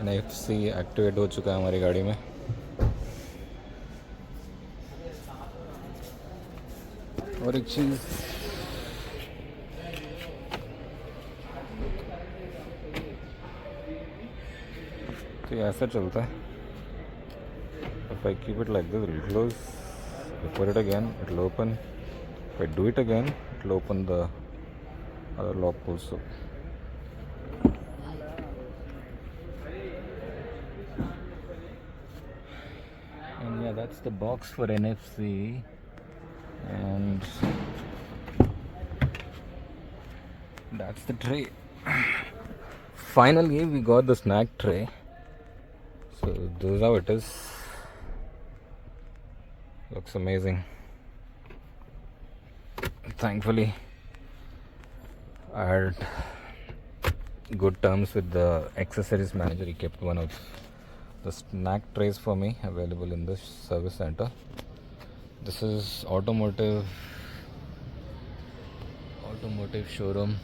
NFC activate हो चुका है हमारी गाड़ी में. और एक चीज़ तो ये ऐसा चलता है. If I keep it like this, it will close. If I put it again, it will open. If I do it again, it will open the other lock also. And yeah, that's the box for NFC. And that's the tray. Finally, we got the snack tray. So this is how it is. Looks amazing. Thankfully, I had good terms with the accessories manager. He kept one of the snack trays for me available in this service center. This is automotive showroom.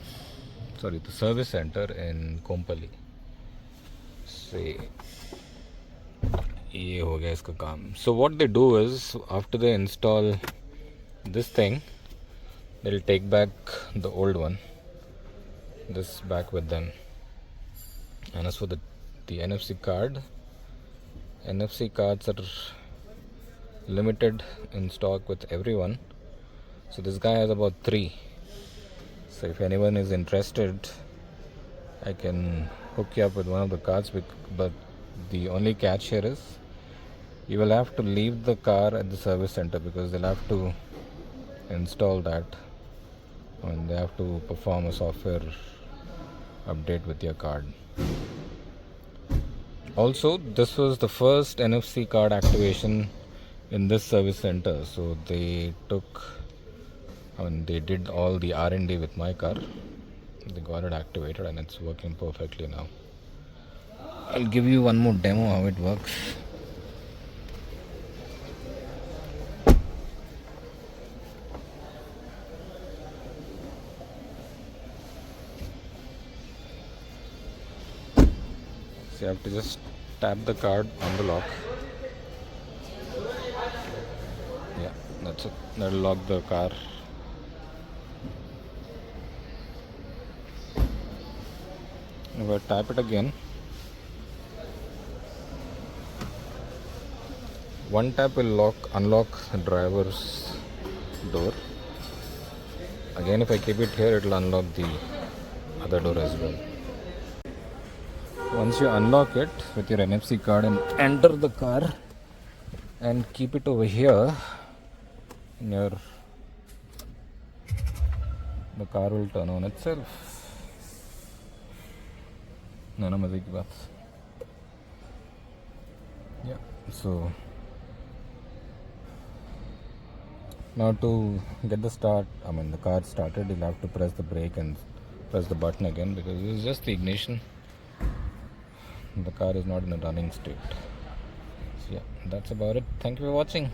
Sorry, the service center in Kompally. See, ये हो गया इसका काम. So what they do is, after they install this thing, they'll take back the old one, this back with them. And as for the NFC card, NFC cards are limited in stock with everyone. So this guy has about 3. So if anyone is interested, I can hook you up with one of the cards. But the only catch here is you will have to leave the car at the service center, because they'll have to install that, and they have to perform a software update with your card. Also, this was the first NFC card activation in this service center, so they did all the R&D with my car. They got it activated and it's working perfectly now. I'll give you one more demo how it works. So you have to just tap the card on the lock. Yeah, that's it. That'll lock the car. If I tap it again, one tap will unlock the driver's door. Again, if I keep it here, it will unlock the other door as well. Once you unlock it with your NFC card and enter the car and keep it over here, the car will turn on itself. Yeah, so now to get the car started, you'll have to press the brake and press the button again, because this is just the ignition. The car is not in a running state. So yeah, that's about it. Thank you for watching.